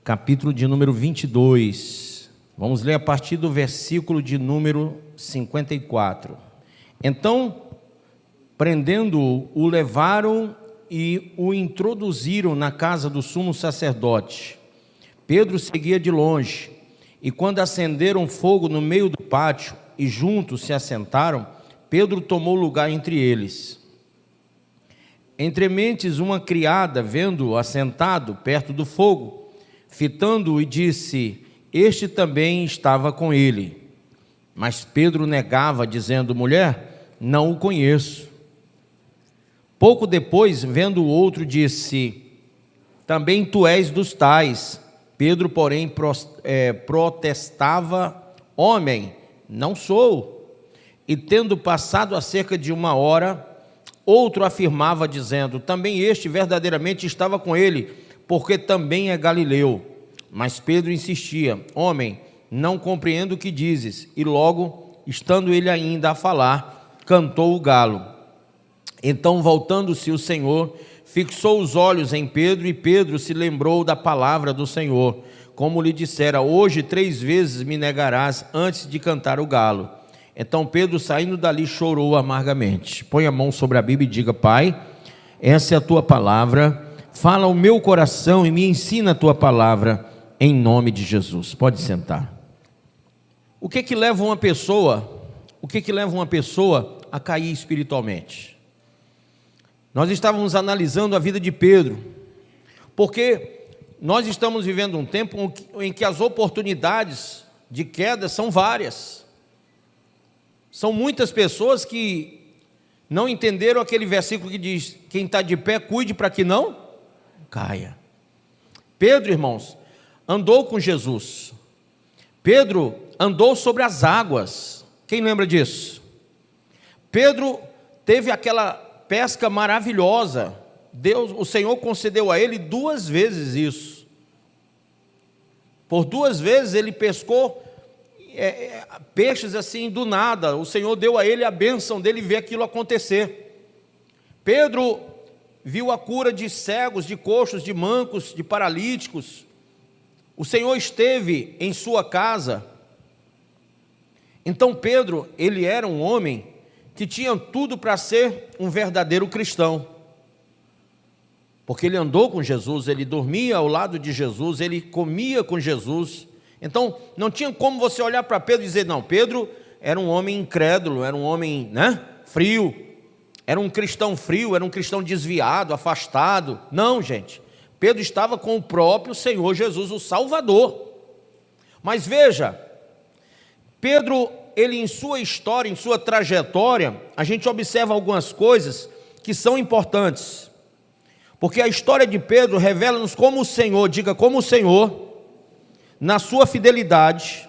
capítulo de número 22. Vamos ler a partir do versículo de número 54. Então, prendendo-o, o levaram e o introduziram na casa do sumo sacerdote. Pedro seguia de longe, e quando acenderam fogo no meio do pátio e juntos se assentaram, Pedro tomou lugar entre eles. Entre mentes, uma criada, vendo-o assentado perto do fogo, fitando-o, e disse: este também estava com ele. Mas Pedro negava, dizendo: mulher, não o conheço. Pouco depois, vendo o outro, disse: também tu és dos tais. Pedro, porém, protestava: homem, não sou. E tendo passado há cerca de 1 hora, outro afirmava, dizendo: também este verdadeiramente estava com ele, porque também é galileu. Mas Pedro insistia: homem, não compreendo o que dizes. E logo, estando ele ainda a falar, cantou o galo. Então, voltando-se o Senhor, fixou os olhos em Pedro, e Pedro se lembrou da palavra do Senhor, como lhe dissera: hoje 3 vezes me negarás antes de cantar o galo. Então Pedro, saindo dali, chorou amargamente. Põe a mão sobre a Bíblia e diga: Pai, essa é a tua palavra, fala ao meu coração e me ensina a tua palavra, em nome de Jesus. Pode sentar. O que leva uma pessoa a cair espiritualmente? Nós estávamos analisando a vida de Pedro, porque nós estamos vivendo um tempo em que as oportunidades de queda são várias. São muitas pessoas que não entenderam aquele versículo que diz: quem está de pé, cuide para que não caia. Pedro, irmãos, andou com Jesus. Pedro andou sobre as águas. Quem lembra disso? Pedro teve aquela pesca maravilhosa. O Senhor concedeu a ele 2 vezes isso. Por 2 vezes ele pescou peixes assim do nada. O Senhor deu a ele a bênção dele ver aquilo acontecer. Pedro viu a cura de cegos, de coxos, de mancos, de paralíticos. O Senhor esteve em sua casa. Então Pedro, ele era um homem que tinha tudo para ser um verdadeiro cristão, porque ele andou com Jesus, ele dormia ao lado de Jesus, ele comia com Jesus. Então não tinha como você olhar para Pedro e dizer: não, Pedro era um homem incrédulo, era um homem frio, era um cristão frio, era um cristão desviado, afastado. Não, gente, Pedro estava com o próprio Senhor Jesus, o Salvador. Mas veja, Pedro, ele em sua história, em sua trajetória, a gente observa algumas coisas que são importantes, porque a história de Pedro revela-nos como o Senhor, diga, como o Senhor, na sua fidelidade,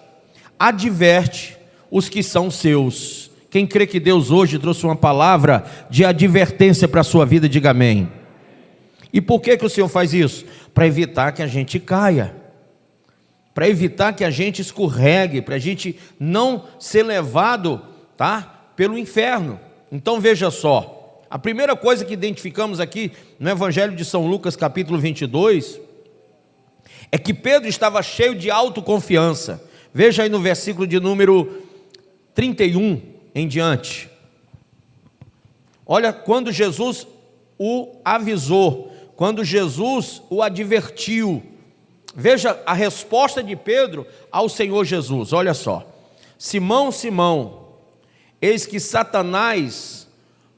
adverte os que são seus. Quem crê que Deus hoje trouxe uma palavra de advertência para a sua vida, diga amém. E por que o Senhor faz isso? Para evitar que a gente caia, para evitar que a gente escorregue, para a gente não ser levado, pelo inferno. Então veja só, a primeira coisa que identificamos aqui no Evangelho de São Lucas, capítulo 22, é que Pedro estava cheio de autoconfiança. Veja aí no versículo de número 31 em diante. Olha, quando Jesus o avisou, quando Jesus o advertiu, veja a resposta de Pedro ao Senhor Jesus. Olha só: Simão, Simão, eis que Satanás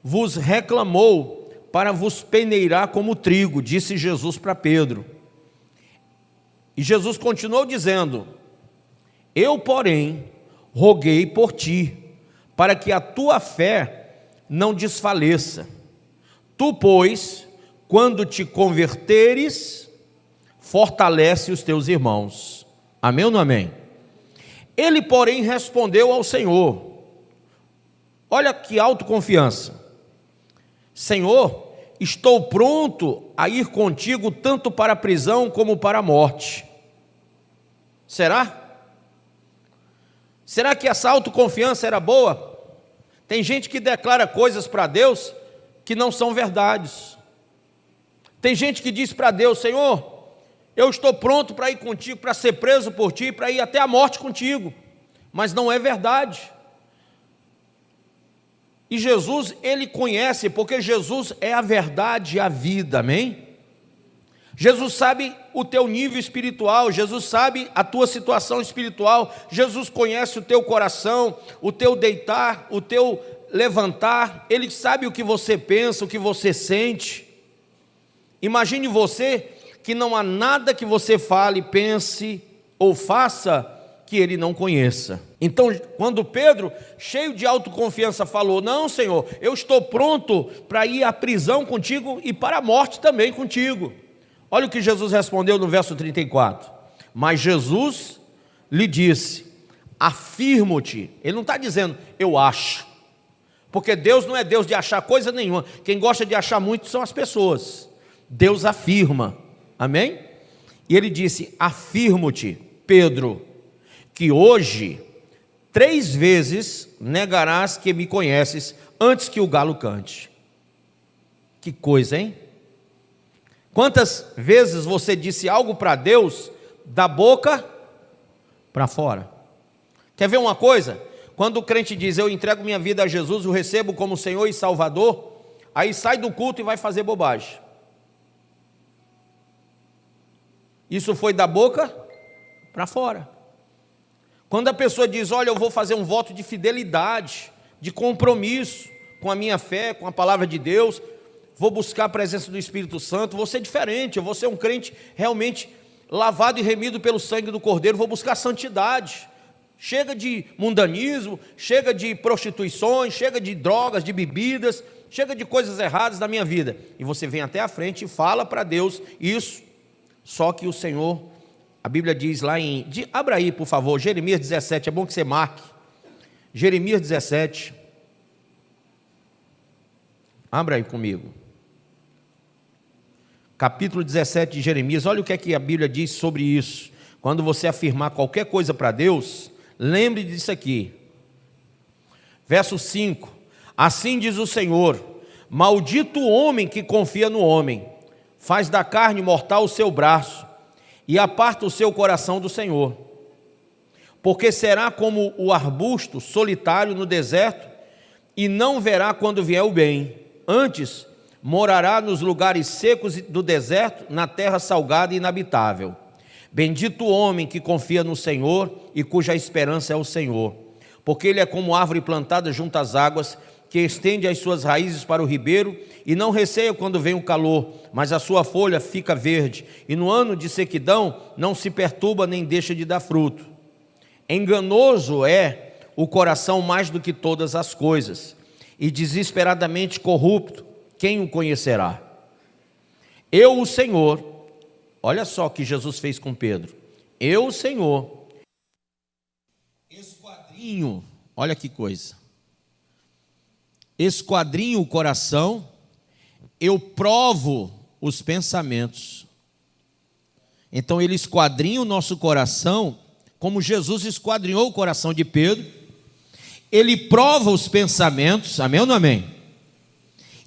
vos reclamou para vos peneirar como trigo, disse Jesus para Pedro. E Jesus continuou dizendo: eu, porém, roguei por ti, para que a tua fé não desfaleça. Tu, pois, quando te converteres, fortalece os teus irmãos. Amém ou não amém? Ele, porém, respondeu ao Senhor. Olha que autoconfiança: Senhor, estou pronto a ir contigo tanto para a prisão como para a morte. Será? Será que essa autoconfiança era boa? Tem gente que declara coisas para Deus que não são verdades. Tem gente que diz para Deus: Senhor, eu estou pronto para ir contigo, para ser preso por ti, para ir até a morte contigo. Mas não é verdade. E Jesus, ele conhece, porque Jesus é a verdade e a vida, amém? Jesus sabe o teu nível espiritual, Jesus sabe a tua situação espiritual, Jesus conhece o teu coração, o teu deitar, o teu levantar, Ele sabe o que você pensa, o que você sente. Imagine você que não há nada que você fale, pense ou faça que Ele não conheça. Então, quando Pedro, cheio de autoconfiança, falou: não, Senhor, eu estou pronto para ir à prisão contigo e para a morte também contigo. Olha o que Jesus respondeu no verso 34. Mas Jesus lhe disse: afirmo-te. Ele não está dizendo eu acho, porque Deus não é Deus de achar coisa nenhuma. Quem gosta de achar muito são as pessoas. Deus afirma, amém? E ele disse: afirmo-te, Pedro, que hoje 3 vezes negarás que me conheces antes que o galo cante. Que coisa, hein? Quantas vezes você disse algo para Deus da boca para fora? Quer ver uma coisa? Quando o crente diz: eu entrego minha vida a Jesus, o recebo como Senhor e Salvador, aí sai do culto e vai fazer bobagem. Isso foi da boca para fora. Quando a pessoa diz: olha, eu vou fazer um voto de fidelidade, de compromisso com a minha fé, com a palavra de Deus, vou buscar a presença do Espírito Santo, vou ser diferente, eu vou ser um crente realmente lavado e remido pelo sangue do Cordeiro, vou buscar santidade. Chega de mundanismo, chega de prostituições, chega de drogas, de bebidas, chega de coisas erradas na minha vida. E você vem até a frente e fala para Deus isso. Só que o Senhor, a Bíblia diz lá em... abra aí, por favor, Jeremias 17, é bom que você marque. Jeremias 17. Abra aí comigo. Capítulo 17 de Jeremias, olha o que é que a Bíblia diz sobre isso. Quando você afirmar qualquer coisa para Deus, lembre disso aqui. Verso 5. Assim diz o Senhor: maldito o homem que confia no homem, faz da carne mortal o seu braço e aparta o seu coração do Senhor. Porque será como o arbusto solitário no deserto e não verá quando vier o bem. Antes, morará nos lugares secos do deserto, na terra salgada e inabitável. Bendito o homem que confia no Senhor e cuja esperança é o Senhor. Porque ele é como árvore plantada junto às águas, que estende as suas raízes para o ribeiro e não receia quando vem o calor, mas a sua folha fica verde, e no ano de sequidão não se perturba nem deixa de dar fruto. Enganoso é o coração mais do que todas as coisas, e desesperadamente corrupto, quem o conhecerá? Eu, o Senhor, olha só o que Jesus fez com Pedro. Eu, o Senhor, esquadrinho, olha que coisa. Esquadrinho o coração, eu provo os pensamentos. Então ele esquadrinha o nosso coração, como Jesus esquadrinhou o coração de Pedro. Ele prova os pensamentos, amém ou não amém?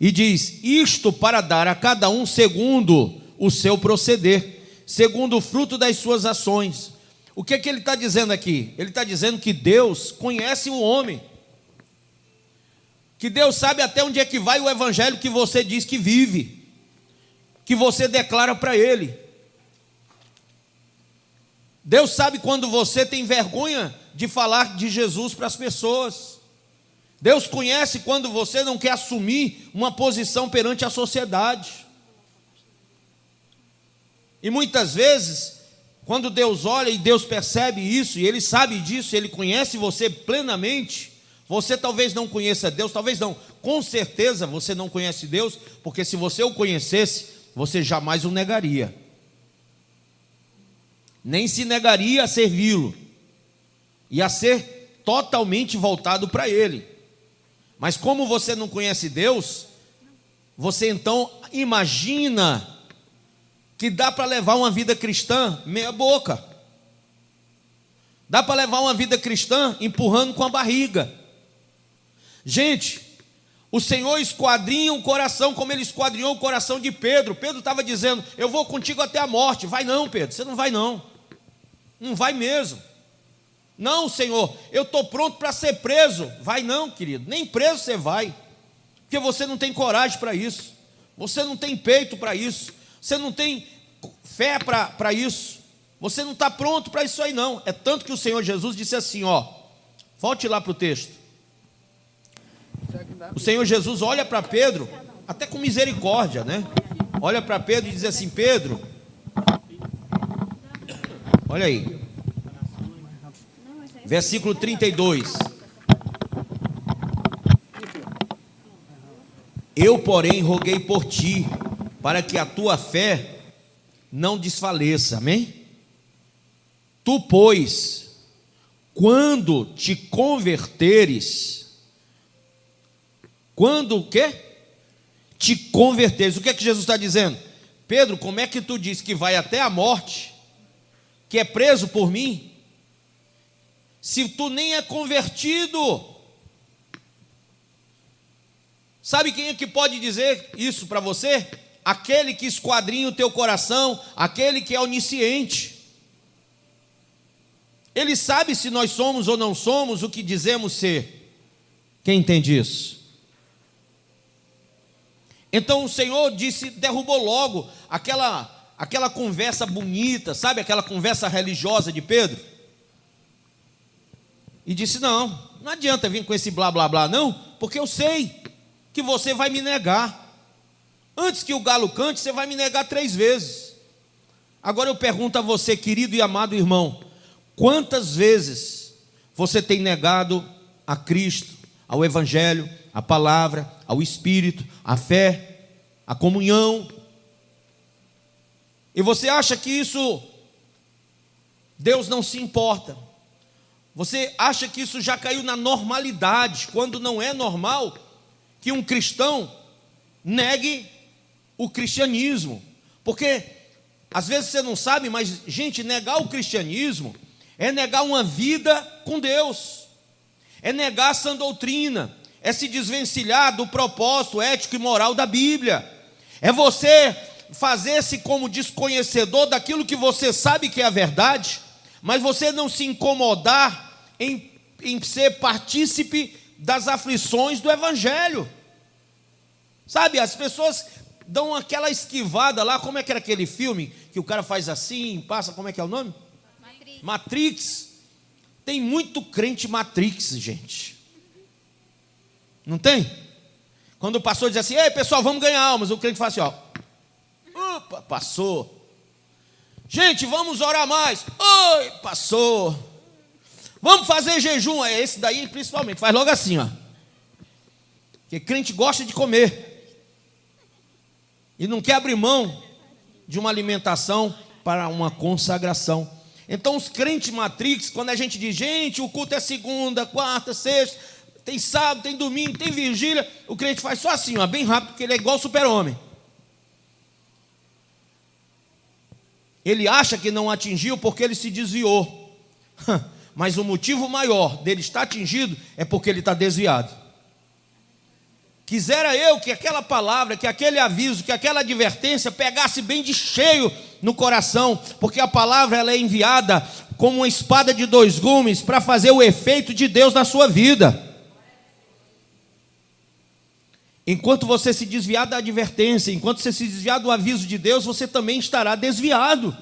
E diz: isto para dar a cada um segundo o seu proceder, segundo o fruto das suas ações. O que é que ele está dizendo aqui? Ele está dizendo que Deus conhece o homem, que Deus sabe até onde é que vai o evangelho que você diz que vive, que você declara para Ele. Deus sabe quando você tem vergonha de falar de Jesus para as pessoas. Deus conhece quando você não quer assumir uma posição perante a sociedade. E muitas vezes, quando Deus olha e Deus percebe isso, e Ele sabe disso, Ele conhece você plenamente, você talvez não conheça Deus, talvez não, com certeza você não conhece Deus, porque se você o conhecesse, você jamais o negaria. Nem se negaria a servi-lo, e a ser totalmente voltado para Ele. Mas como você não conhece Deus, você então imagina que dá para levar uma vida cristã meia boca. Dá para levar uma vida cristã empurrando com a barriga. Gente, O Senhor esquadrinha o coração, como ele esquadrinhou o coração de Pedro. Pedro estava dizendo: eu vou contigo até a morte. Vai não, Pedro, você não vai não. Não vai mesmo. Não, Senhor, eu estou pronto para ser preso. Vai não, querido, nem preso você vai. Porque você não tem coragem para isso. Você não tem peito para isso. Você não tem fé para isso. Você não está pronto para isso aí não. É tanto que o Senhor Jesus disse assim, ó. Volte lá para o texto. O Senhor Jesus olha para Pedro, até com misericórdia, né? Olha para Pedro e diz assim: Pedro, olha aí, versículo 32. Eu, porém, roguei por ti, para que a tua fé não desfaleça, amém? Tu, pois, quando te converteres, quando o quê? Te converteres. O que é que Jesus está dizendo? Pedro, como é que tu diz que vai até a morte, que é preso por mim, se tu nem é convertido? Sabe quem é que pode dizer isso para você? Aquele que esquadrinha o teu coração, aquele que é onisciente. Ele sabe se nós somos ou não somos o que dizemos ser. Quem entende isso? Então o Senhor disse, derrubou logo aquela conversa bonita, sabe, aquela conversa religiosa de Pedro, e disse: não adianta vir com esse blá blá blá não, porque eu sei que você vai me negar. Antes que o galo cante, você vai me negar 3 vezes. Agora eu pergunto a você, querido e amado irmão, quantas vezes você tem negado a Cristo, ao Evangelho, a palavra, ao Espírito, a fé, a comunhão? E você acha que isso, Deus não se importa? Você acha que isso já caiu na normalidade, quando não é normal que um cristão negue o cristianismo? Porque às vezes você não sabe, mas gente, negar o cristianismo é negar uma vida com Deus, é negar a sã doutrina, é se desvencilhar do propósito ético e moral da Bíblia, é você fazer-se como desconhecedor daquilo que você sabe que é a verdade, mas você não se incomodar em ser partícipe das aflições do Evangelho. Sabe, as pessoas dão aquela esquivada lá. Como é que era aquele filme que o cara faz assim, passa, como é que é o nome? Matrix. Tem muito crente Matrix, gente. Não tem? Quando o pastor diz assim: ei pessoal, vamos ganhar almas, o crente fala assim, ó, opa, passou. Gente, vamos orar mais. Oi, passou. Vamos fazer jejum. É esse daí principalmente, faz logo assim, ó. Porque crente gosta de comer e não quer abrir mão de uma alimentação para uma consagração. Então os crentes Matrix, quando a gente diz: gente, o culto é segunda, quarta, sexta, tem sábado, tem domingo, tem vigília, o crente faz só assim, ó, bem rápido, porque ele é igual super-homem. Ele acha que não atingiu porque ele se desviou. Mas o motivo maior dele estar atingido é porque ele está desviado. Quisera eu que aquela palavra, que aquele aviso, que aquela advertência pegasse bem de cheio no coração, porque a palavra ela é enviada como uma espada de 2 gumes para fazer o efeito de Deus na sua vida. Enquanto você se desviar da advertência, enquanto você se desviar do aviso de Deus, você também estará desviado.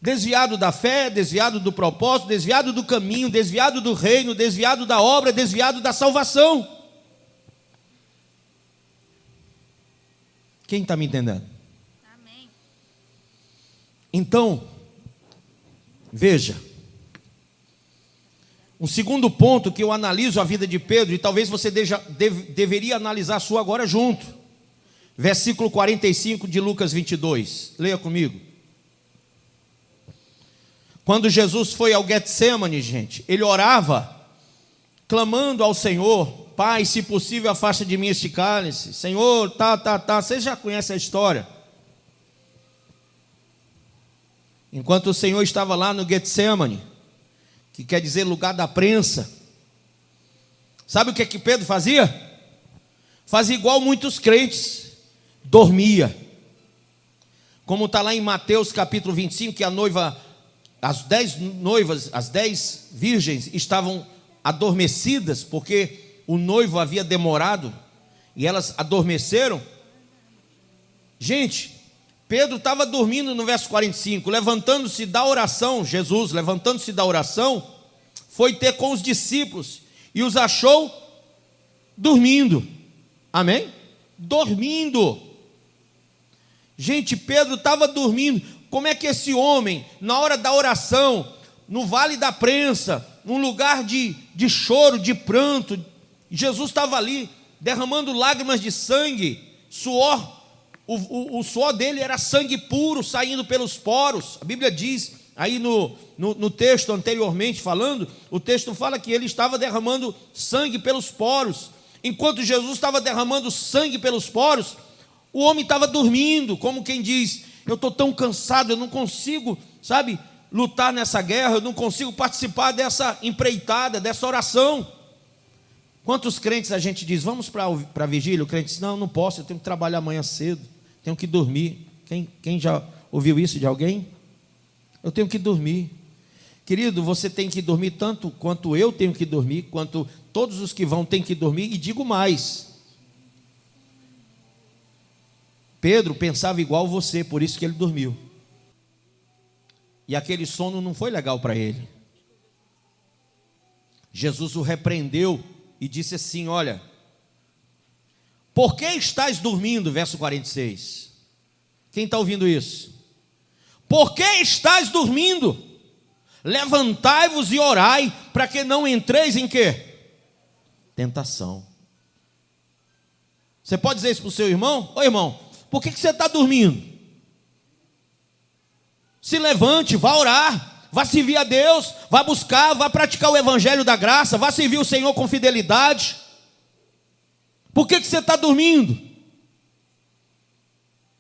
Desviado da fé, desviado do propósito, desviado do caminho, desviado do reino, desviado da obra, desviado da salvação. Quem está me entendendo? Amém. Então, veja, um segundo ponto que eu analiso a vida de Pedro, e talvez você deveria analisar a sua agora junto. Versículo 45 de Lucas 22. Leia comigo. Quando Jesus foi ao Getsemane, gente, ele orava, clamando ao Senhor: Pai, se possível, afasta de mim este cálice. Senhor, Vocês já conhecem a história. Enquanto o Senhor estava lá no Getsemane, que quer dizer lugar da prensa, sabe o que Pedro fazia? fazia igual muitos crentes, dormia. Como está lá em Mateus capítulo 25, que a noiva, as 10 noivas, as 10 virgens estavam adormecidas, porque o noivo havia demorado, e elas adormeceram. Gente, Pedro estava dormindo no verso 45, levantando-se da oração, Jesus, levantando-se da oração, foi ter com os discípulos, e os achou dormindo. Amém? Dormindo. Gente, Pedro estava dormindo. Como é que esse homem, na hora da oração, no vale da prensa, num lugar de choro, de pranto, Jesus estava ali, derramando lágrimas de sangue, suor, o suor dele era sangue puro, saindo pelos poros. A Bíblia diz, aí no texto anteriormente falando, o texto fala que ele estava derramando sangue pelos poros. Enquanto Jesus estava derramando sangue pelos poros, o homem estava dormindo, como quem diz, eu estou tão cansado, eu não consigo, sabe, lutar nessa guerra, eu não consigo participar dessa empreitada, dessa oração. Quantos crentes a gente diz, vamos para a vigília? O crente diz, não posso, eu tenho que trabalhar amanhã cedo, tenho que dormir. Quem já ouviu isso de alguém? Eu tenho que dormir. Querido, você tem que dormir tanto quanto eu tenho que dormir, quanto todos os que vão têm que dormir, e digo mais, Pedro pensava igual você, por isso que ele dormiu. E aquele sono não foi legal para ele. Jesus o repreendeu e disse assim, olha, por que estás dormindo? Verso 46. Quem está ouvindo isso? Por que estás dormindo? Levantai-vos e orai, para que não entreis em quê? Tentação. Você pode dizer isso para o seu irmão? Ô irmão, por que você está dormindo? Se levante, vá orar, vá servir a Deus, vá buscar, vá praticar o evangelho da graça, vá servir o Senhor com fidelidade. Por que você está dormindo?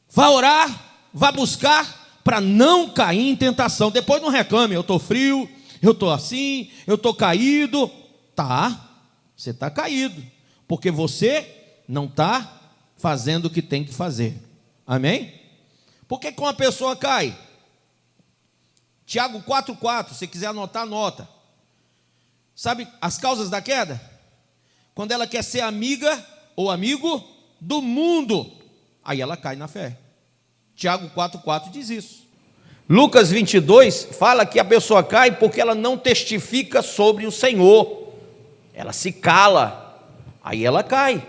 Vá orar, vá buscar, para não cair em tentação. Depois não reclame, eu estou frio, eu estou assim, eu estou caído. Tá, você está caído, porque você não está fazendo o que tem que fazer. Amém? Por que uma pessoa cai? Tiago 4,4, se quiser anotar, anota. Sabe as causas da queda? Quando ela quer ser amiga ou amigo do mundo, aí ela cai na fé. Tiago 4,4 diz isso. Lucas 22 fala que a pessoa cai porque ela não testifica sobre o Senhor. Ela se cala, aí ela cai.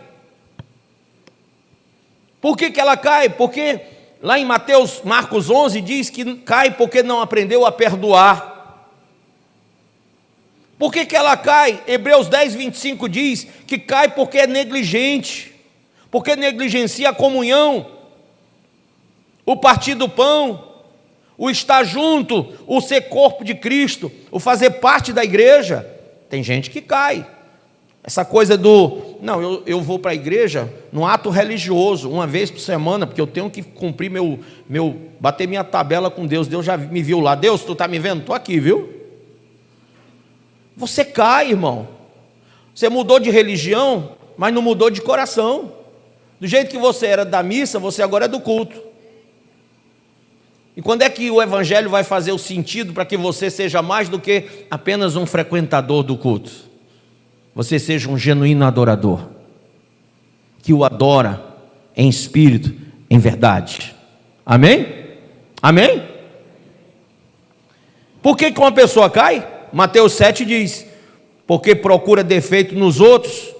Por que ela cai? Porque lá em Marcos 11 diz que cai porque não aprendeu a perdoar. Por que ela cai? Hebreus 10, 25 diz que cai porque é negligente, porque negligencia a comunhão, o partir do pão, o estar junto, o ser corpo de Cristo, o fazer parte da igreja. Tem gente que cai. Essa coisa do, não, eu vou para a igreja num ato religioso, uma vez por semana, porque eu tenho que cumprir bater minha tabela com Deus. Deus já me viu lá. Deus, tu está me vendo? Estou aqui, viu? Você cai, irmão. Você mudou de religião, mas não mudou de coração. Do jeito que você era da missa, você agora é do culto. E quando é que o evangelho vai fazer o sentido para que você seja mais do que apenas um frequentador do culto? Você seja um genuíno adorador, que o adora em espírito, em verdade. Amém? Amém? Por que uma pessoa cai? Mateus 7 diz, porque procura defeito nos outros,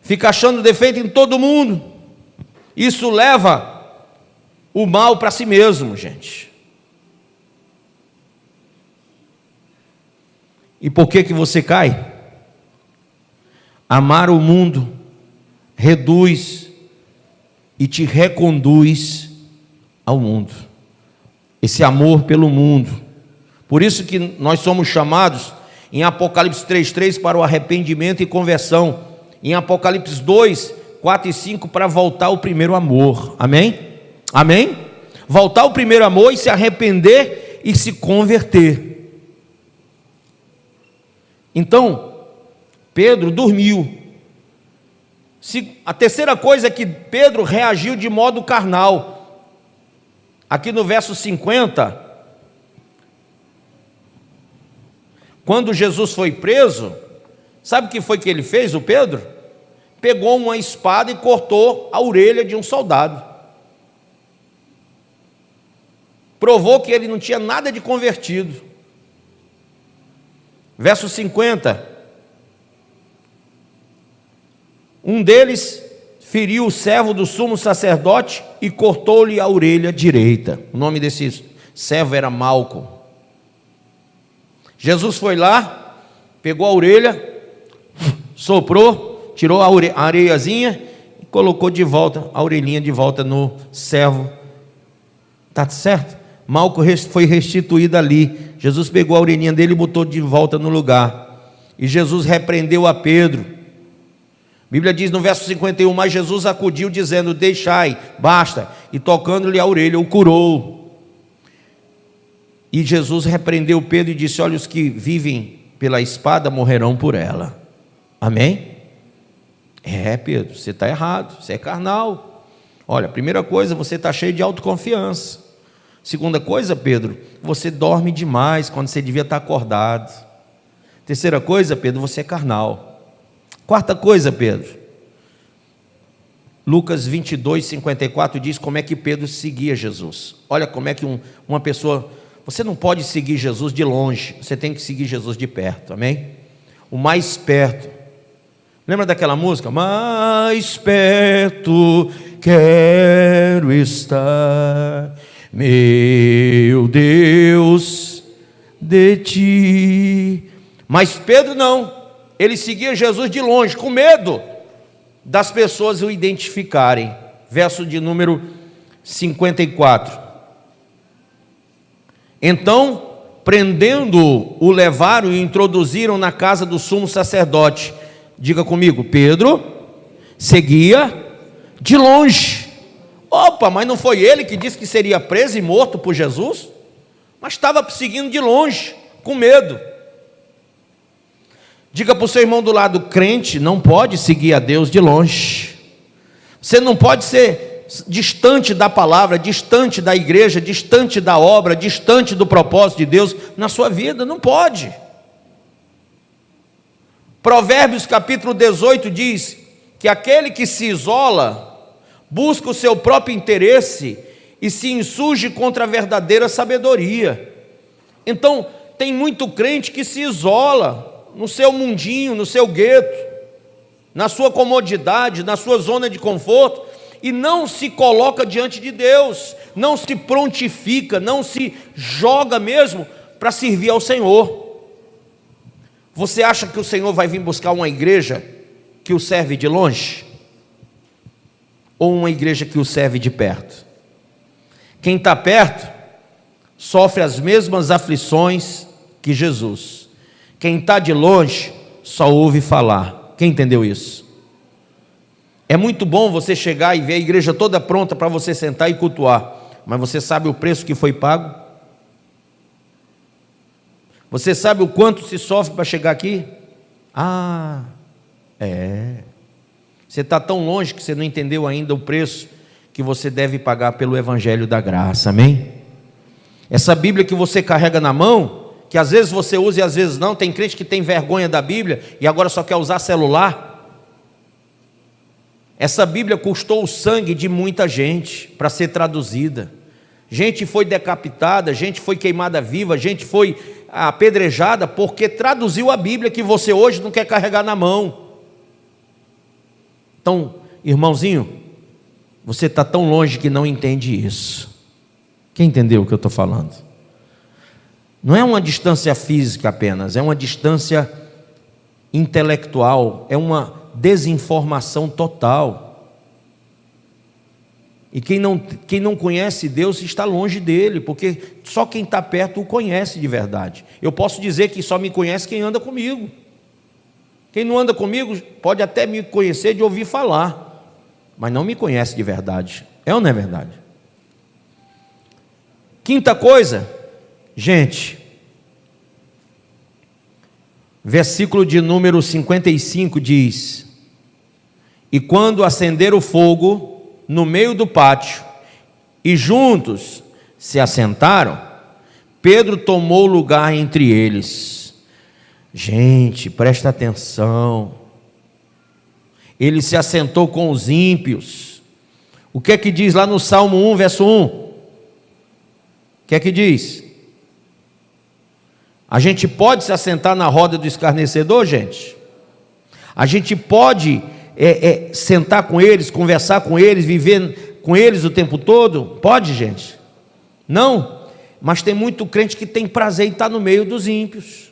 fica achando defeito em todo mundo, isso leva o mal para si mesmo, gente. E por que você cai? Amar o mundo reduz e te reconduz ao mundo. Esse amor pelo mundo. Por isso que nós somos chamados em Apocalipse 3,3 para o arrependimento e conversão. Em Apocalipse 2, 4 e 5 para voltar ao primeiro amor. Amém? Amém? Voltar ao primeiro amor e se arrepender e se converter. Então, Pedro dormiu. A terceira coisa é que Pedro reagiu de modo carnal. Aqui no verso 50, quando Jesus foi preso, sabe o que foi que ele fez, o Pedro? Pegou uma espada e cortou a orelha de um soldado. Provou que ele não tinha nada de convertido. Verso 50. Um deles feriu o servo do sumo sacerdote e cortou-lhe a orelha direita. O nome desse servo era Malco. Jesus foi lá, pegou a orelha, soprou, tirou a areiazinha e colocou de volta a orelhinha de volta no servo. Está certo? Malco foi restituído ali. Jesus pegou a orelhinha dele e botou de volta no lugar. E Jesus repreendeu a Pedro. A Bíblia diz no verso 51, mas Jesus acudiu dizendo, deixai, basta, e tocando-lhe a orelha, o curou. E Jesus repreendeu Pedro e disse, olha, os que vivem pela espada morrerão por ela. Amém? Pedro, você está errado, você é carnal. Olha, primeira coisa, você está cheio de autoconfiança. Segunda coisa, Pedro, você dorme demais quando você devia estar acordado. Terceira coisa, Pedro, você é carnal. Quarta coisa, Pedro, Lucas 22, 54 diz como é que Pedro seguia Jesus. Olha como é que uma pessoa, você não pode seguir Jesus de longe, você tem que seguir Jesus de perto, amém? O mais perto. Lembra daquela música? Mais perto quero estar, meu Deus, de ti. Mas Pedro não. Ele seguia Jesus de longe, com medo das pessoas o identificarem. Verso de número 54. Então, prendendo-o, o levaram e o introduziram na casa do sumo sacerdote. Diga comigo, Pedro seguia de longe. Opa, mas não foi ele que disse que seria preso e morto por Jesus? Mas estava seguindo de longe, com medo. Diga para o seu irmão do lado, crente não pode seguir a Deus de longe. Você não pode ser distante da palavra, distante da igreja, distante da obra, distante do propósito de Deus na sua vida, não pode. Provérbios capítulo 18 diz que aquele que se isola, busca o seu próprio interesse e se insurge contra a verdadeira sabedoria. Então, tem muito crente que se isola no seu mundinho, no seu gueto, na sua comodidade, na sua zona de conforto, e não se coloca diante de Deus, não se prontifica, não se joga mesmo para servir ao Senhor. Você acha que o Senhor vai vir buscar uma igreja que o serve de longe? Ou uma igreja que o serve de perto? Quem está perto sofre as mesmas aflições que Jesus. Quem está de longe só ouve falar. Quem entendeu isso? É muito bom você chegar e ver a igreja toda pronta para você sentar e cultuar, mas você sabe o preço que foi pago? Você sabe o quanto se sofre para chegar aqui? Você está tão longe que você não entendeu ainda o preço que você deve pagar pelo Evangelho da Graça, amém? Essa Bíblia que você carrega na mão, que às vezes você usa e às vezes não, tem crente que tem vergonha da Bíblia e agora só quer usar celular. Essa Bíblia custou o sangue de muita gente para ser traduzida. Gente foi decapitada, gente foi queimada viva, gente foi apedrejada porque traduziu a Bíblia que você hoje não quer carregar na mão. Então, irmãozinho, você está tão longe que não entende isso. Quem entendeu o que eu estou falando? Não é uma distância física apenas, é uma distância intelectual, é uma desinformação total. E quem não conhece Deus está longe dele, porque só quem está perto o conhece de verdade. Eu posso dizer que só me conhece quem anda comigo. Quem não anda comigo pode até me conhecer de ouvir falar, mas não me conhece de verdade. É ou não é verdade? Quinta coisa, gente, versículo de número 55 diz: E quando acenderam o fogo no meio do pátio e juntos se assentaram, Pedro tomou lugar entre eles. Gente, presta atenção. Ele se assentou com os ímpios. O que é que diz lá no Salmo 1, verso 1? O que é que diz? A gente pode se assentar na roda do escarnecedor, gente? A gente pode sentar com eles, conversar com eles, viver com eles o tempo todo? Pode, gente? Não, mas tem muito crente que tem prazer em estar no meio dos ímpios.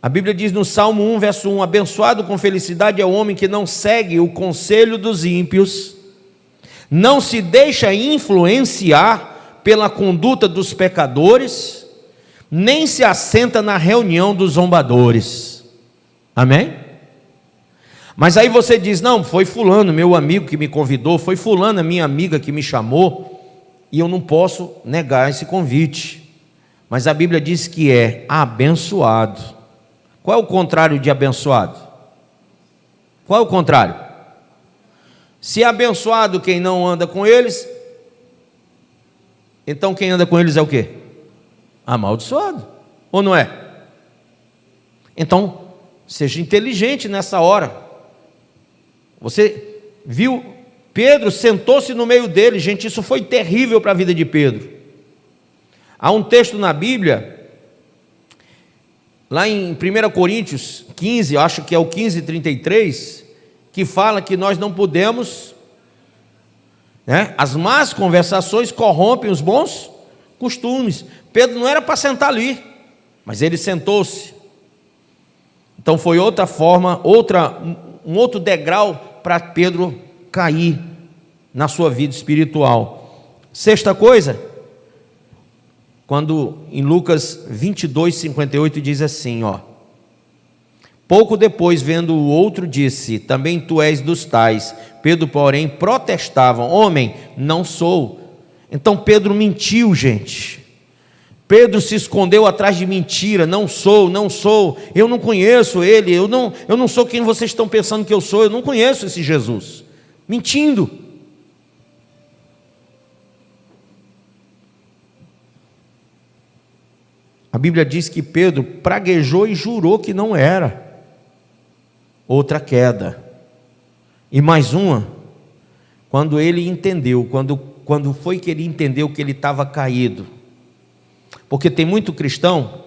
A Bíblia diz no Salmo 1, verso 1: abençoado com felicidade é o homem que não segue o conselho dos ímpios, não se deixa influenciar pela conduta dos pecadores, nem se assenta na reunião dos zombadores. Amém? Mas aí você diz: não, foi fulano, meu amigo, que me convidou, foi fulana, minha amiga, que me chamou, e eu não posso negar esse convite. Mas a Bíblia diz que é abençoado. Qual é o contrário de abençoado? Qual é o contrário? Se é abençoado quem não anda com eles, então quem anda com eles é o quê? Amaldiçoado, ou não é? Então, seja inteligente nessa hora. Você viu, Pedro sentou-se no meio dele. Gente, isso foi terrível para a vida de Pedro. Há um texto na Bíblia, lá em 1 Coríntios 15, eu acho que é o 15:33, que fala que nós não podemos, as más conversações corrompem os bons costumes. Pedro não era para sentar ali, mas ele sentou-se. Então foi outra forma, um outro degrau para Pedro cair na sua vida espiritual. Sexta coisa, quando em Lucas 22:58 diz assim, pouco depois, vendo o outro, disse: também tu és dos tais. Pedro, porém, protestava: homem, não sou. Então Pedro mentiu, gente. Pedro se escondeu atrás de mentira: não sou, eu não conheço ele, eu não sou quem vocês estão pensando que eu sou, eu não conheço esse Jesus. Mentindo. A Bíblia diz que Pedro praguejou e jurou que não era. Outra queda. E mais uma, quando ele entendeu, quando foi que ele entendeu que ele estava caído. Porque tem muito cristão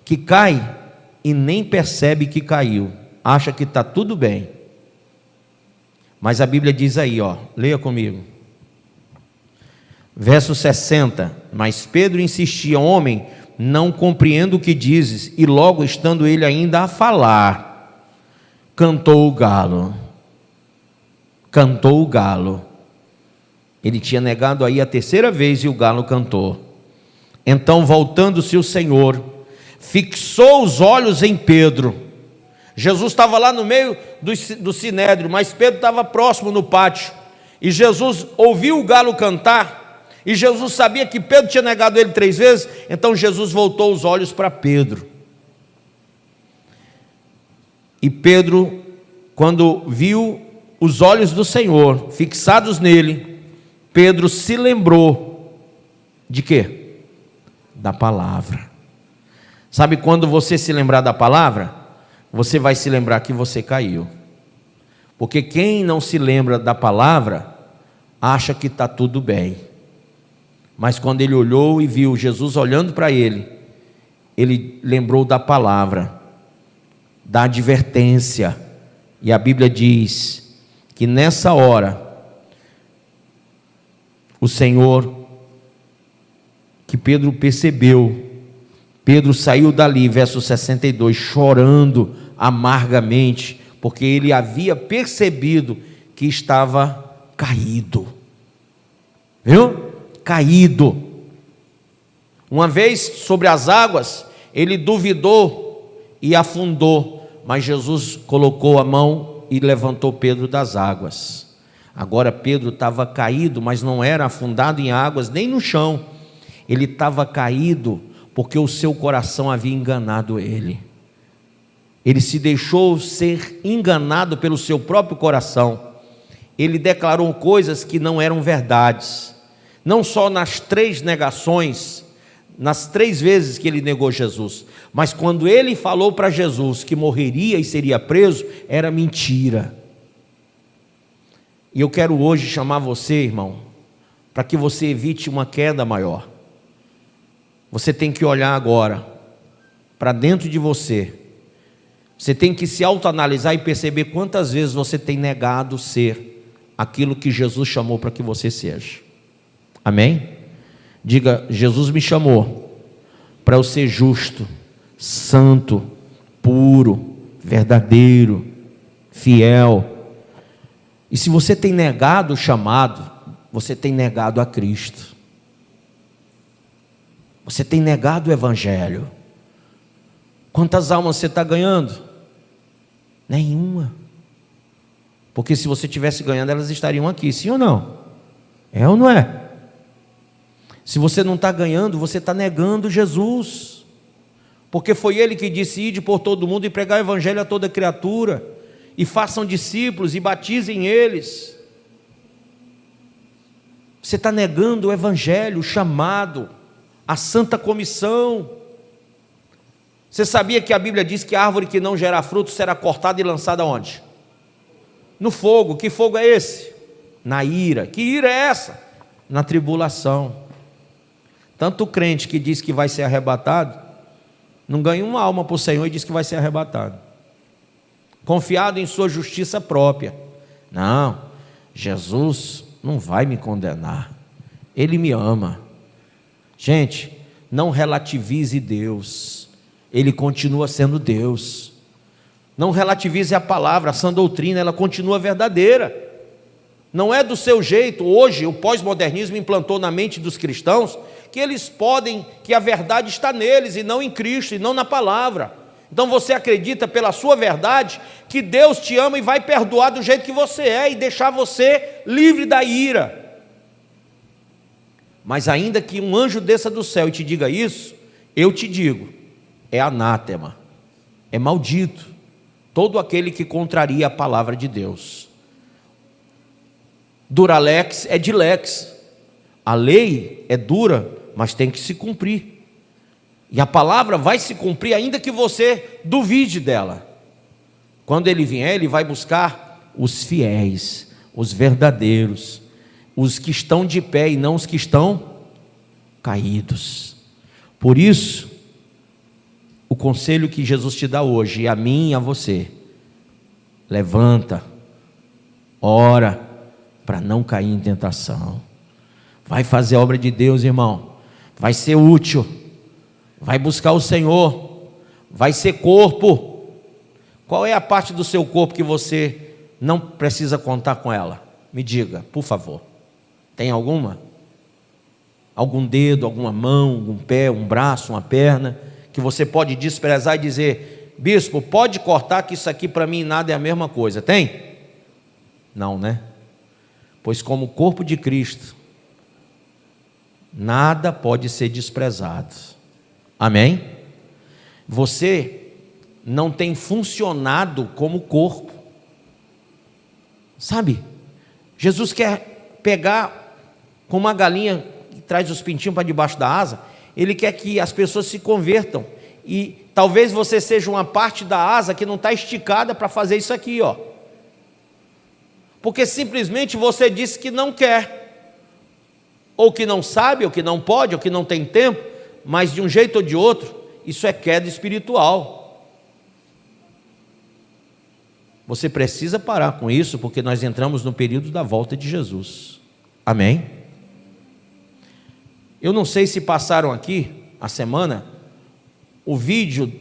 que cai e nem percebe que caiu, acha que está tudo bem. Mas a Bíblia diz aí, leia comigo. Verso 60, mas Pedro insistia: homem, não compreendo o que dizes. E logo, estando ele ainda a falar, cantou o galo. Cantou o galo. Ele tinha negado aí a terceira vez e o galo cantou. Então, voltando-se o Senhor, fixou os olhos em Pedro. Jesus estava lá no meio do sinédrio, mas Pedro estava próximo no pátio. E Jesus ouviu o galo cantar, e Jesus sabia que Pedro tinha negado ele 3 vezes. Então Jesus voltou os olhos para Pedro. E Pedro, quando viu os olhos do Senhor fixados nele, Pedro se lembrou de quê? Da palavra. Sabe quando você se lembrar da palavra, você vai se lembrar que você caiu. Porque quem não se lembra da palavra, acha que está tudo bem. Mas quando ele olhou e viu Jesus olhando para ele, ele lembrou da palavra, da advertência. E a Bíblia diz que nessa hora, o Senhor, que Pedro percebeu, Pedro saiu dali, verso 62, chorando amargamente, porque ele havia percebido que estava caído. Viu? Caído. Uma vez sobre as águas, ele duvidou e afundou, mas Jesus colocou a mão e levantou Pedro das águas. Agora Pedro estava caído, mas não era afundado em águas, nem no chão. Ele estava caído porque o seu coração havia enganado ele. Ele se deixou ser enganado pelo seu próprio coração. Ele declarou coisas que não eram verdades. Não só nas 3 negações, nas 3 vezes que ele negou Jesus, mas quando ele falou para Jesus que morreria e seria preso, era mentira. E eu quero hoje chamar você, irmão, para que você evite uma queda maior. Você tem que olhar agora para dentro de você. Você tem que se autoanalisar e perceber quantas vezes você tem negado ser aquilo que Jesus chamou para que você seja. Amém? Diga: Jesus me chamou para eu ser justo, santo, puro, verdadeiro, fiel. E se você tem negado o chamado, você tem negado a Cristo. Você tem negado o Evangelho. Quantas almas você está ganhando? Nenhuma. Porque se você estivesse ganhando, elas estariam aqui, sim ou não? É ou não é? Se você não está ganhando, você está negando Jesus. Porque foi Ele que disse: ide por todo mundo e pregar o Evangelho a toda criatura, e façam discípulos e batizem eles. Você está negando o Evangelho, o chamado, a santa comissão. Você sabia que a Bíblia diz que a árvore que não gerar fruto será cortada e lançada onde? No fogo. Que fogo é esse? Na ira. Que ira é essa? Na tribulação. Tanto o crente que diz que vai ser arrebatado, não ganha uma alma para o Senhor e diz que vai ser arrebatado, confiado em sua justiça própria. Não, Jesus não vai me condenar, Ele me ama. Gente, não relativize Deus, Ele continua sendo Deus. Não relativize a palavra, a sã doutrina, ela continua verdadeira. Não é do seu jeito. Hoje o pós-modernismo implantou na mente dos cristãos que eles podem, que a verdade está neles e não em Cristo, e não na palavra. Então você acredita pela sua verdade que Deus te ama e vai perdoar do jeito que você é e deixar você livre da ira. Mas ainda que um anjo desça do céu e te diga isso, eu te digo, é anátema, é maldito todo aquele que contraria a palavra de Deus. Duralex é dilex. A lei é dura, mas tem que se cumprir. E a palavra vai se cumprir ainda que você duvide dela. Quando Ele vier, Ele vai buscar os fiéis, os verdadeiros, os que estão de pé e não os que estão caídos. Por isso, o conselho que Jesus te dá hoje, e a mim e a você: levanta, ora, para não cair em tentação. Vai fazer a obra de Deus, irmão. Vai ser útil. Vai buscar o Senhor. Vai ser corpo. Qual é a parte do seu corpo que você não precisa contar com ela? Me diga, por favor. Tem alguma? Algum dedo, alguma mão, algum pé, um braço, uma perna, que você pode desprezar e dizer: bispo, pode cortar que isso aqui para mim nada é a mesma coisa. Tem? Não, né? Pois como corpo de Cristo, nada pode ser desprezado. Amém? Você não tem funcionado como corpo. Sabe? Jesus quer pegar como uma galinha que traz os pintinhos para debaixo da asa. Ele quer que as pessoas se convertam. E talvez você seja uma parte da asa que não está esticada para fazer isso aqui, ó. Porque simplesmente você disse que não quer, ou que não sabe, ou que não pode, ou que não tem tempo. Mas de um jeito ou de outro, isso é queda espiritual. Você precisa parar com isso, porque nós entramos no período da volta de Jesus. Amém? Eu não sei se passaram aqui, a semana, o vídeo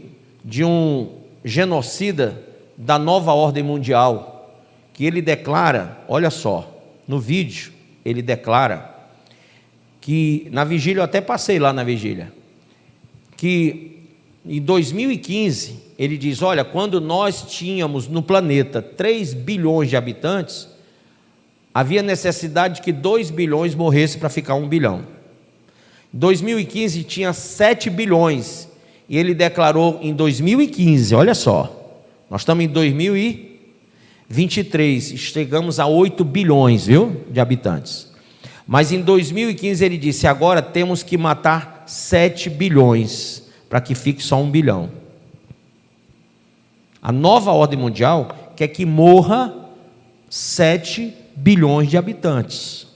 de um genocida da nova ordem mundial, que ele declara, olha só, no vídeo ele declara que, na vigília, eu até passei lá na vigília, que em 2015, ele diz: olha, quando nós tínhamos no planeta 3 bilhões de habitantes, havia necessidade que 2 bilhões morressem para ficar 1 bilhão. Em 2015 tinha 7 bilhões, e ele declarou em 2015, olha só, Nós estamos em 2023, chegamos a 8 bilhões, viu, de habitantes. Mas em 2015 ele disse, agora temos que matar 7 bilhões, para que fique só 1 bilhão. A nova ordem mundial quer que morra 7 bilhões de habitantes.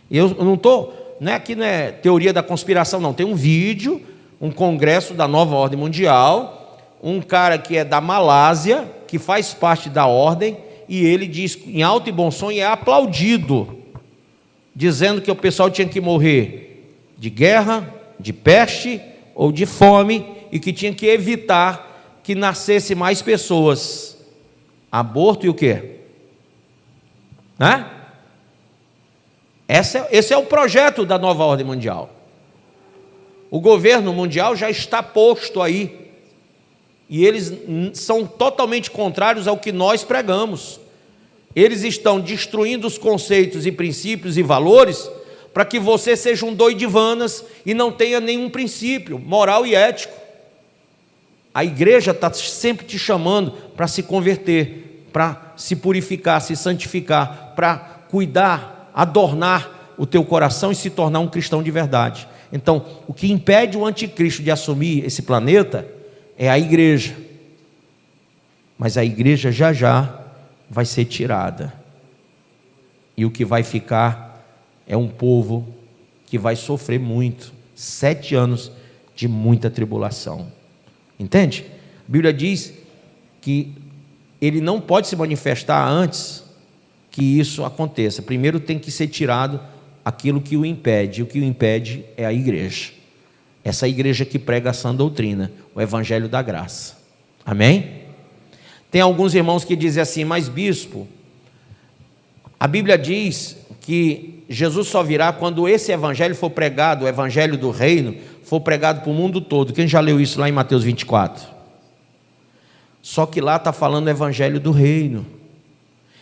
Eu não estou, aqui não é teoria da conspiração, não. Tem um vídeo, um congresso da nova ordem mundial, um cara que é da Malásia, que faz parte da ordem, e ele diz em alto e bom som, e é aplaudido, dizendo que o pessoal tinha que morrer de guerra, de peste ou de fome, e que tinha que evitar que nascesse mais pessoas. Aborto e o quê? Esse é o projeto da nova ordem mundial. O governo mundial já está posto aí, e eles são totalmente contrários ao que nós pregamos. Eles estão destruindo os conceitos e princípios e valores para que você seja um doidivanas e não tenha nenhum princípio moral e ético. A igreja está sempre te chamando para se converter, para se purificar, se santificar, para cuidar, adornar o teu coração e se tornar um cristão de verdade. Então, o que impede o anticristo de assumir esse planeta é a igreja. Mas a igreja já vai ser tirada. E o que vai ficar é um povo que vai sofrer muito. 7 anos de muita tribulação. Entende? A Bíblia diz que ele não pode se manifestar antes que isso aconteça. Primeiro tem que ser tirado aquilo que o impede. O que o impede é a igreja. Essa igreja que prega a sã doutrina, o evangelho da graça. Amém? Tem alguns irmãos que dizem assim, mas bispo, a Bíblia diz que Jesus só virá quando esse evangelho for pregado, o evangelho do reino, for pregado para o mundo todo. Quem já leu isso lá em Mateus 24? Só que lá está falando o evangelho do reino.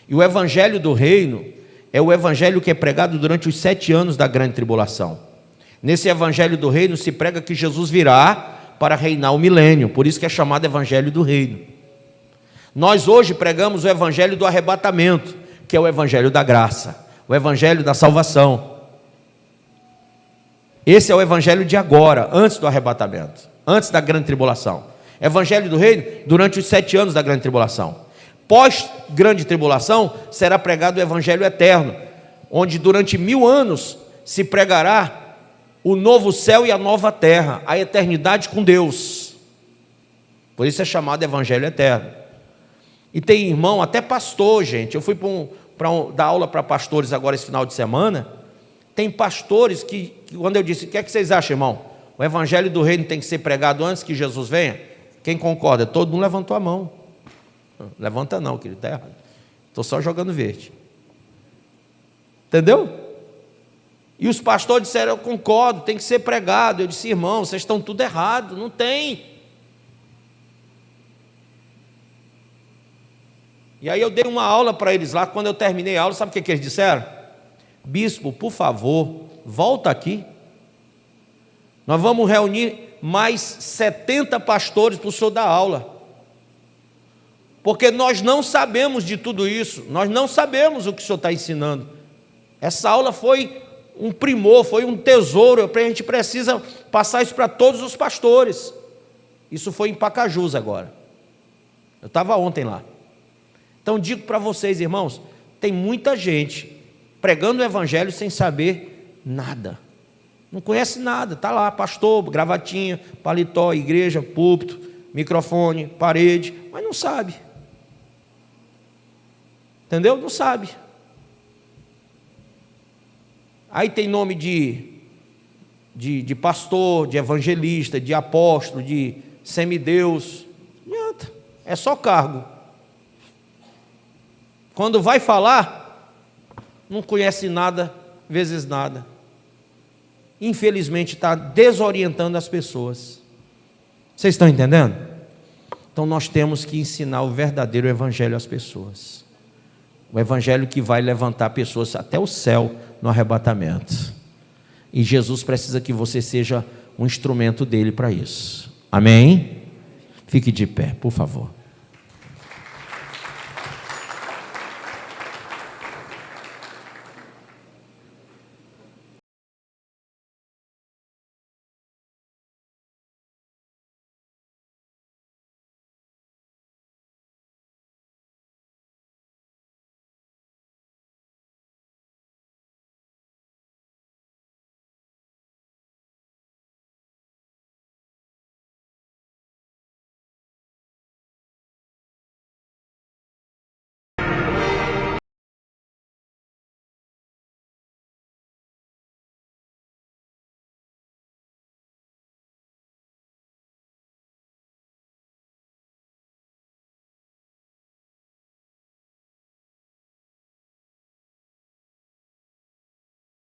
E o evangelho do reino é o evangelho que é pregado durante os 7 anos da grande tribulação. Nesse evangelho do reino se prega que Jesus virá para reinar o milênio. Por isso que é chamado evangelho do reino. Nós hoje pregamos o evangelho do arrebatamento, que é o evangelho da graça, o evangelho da salvação. Esse é o evangelho de agora, antes do arrebatamento, antes da grande tribulação. Evangelho do reino durante os 7 anos da grande tribulação. Pós grande tribulação será pregado o evangelho eterno, onde durante 1000 anos se pregará o novo céu e a nova terra, a eternidade com Deus. Por isso é chamado evangelho eterno. E tem irmão, até pastor, gente. Eu fui dar aula para pastores agora esse final de semana. Tem pastores que quando eu disse, o que é que vocês acham, irmão? O evangelho do reino tem que ser pregado antes que Jesus venha? Quem concorda? Todo mundo levantou a mão. Levanta não, querido, está errado. Estou só jogando verde. Entendeu? E os pastores disseram, eu concordo, tem que ser pregado. Eu disse, irmão, vocês estão tudo errado, não tem. E aí eu dei uma aula para eles lá. Quando eu terminei a aula, sabe o que eles disseram? Bispo, por favor, volta aqui. Nós vamos reunir mais 70 pastores para o senhor dar aula. Porque nós não sabemos de tudo isso. Nós não sabemos o que o senhor está ensinando. Essa aula foi um primor, foi um tesouro. A gente precisa passar isso para todos os pastores. Isso foi em Pacajus agora. Eu estava ontem lá. Então digo para vocês, irmãos, tem muita gente pregando o evangelho sem saber nada. Não conhece nada, está lá, pastor, gravatinha, paletó, igreja, púlpito, microfone, parede, mas não sabe. Entendeu? Não sabe. Aí tem nome de pastor, de evangelista, de apóstolo, de semideus. Não adianta, é só cargo. Quando vai falar, não conhece nada, vezes nada. Infelizmente está desorientando as pessoas. Vocês estão entendendo? Então nós temos que ensinar o verdadeiro evangelho às pessoas. O evangelho que vai levantar pessoas até o céu no arrebatamento. E Jesus precisa que você seja um instrumento dele para isso. Amém? Fique de pé, por favor.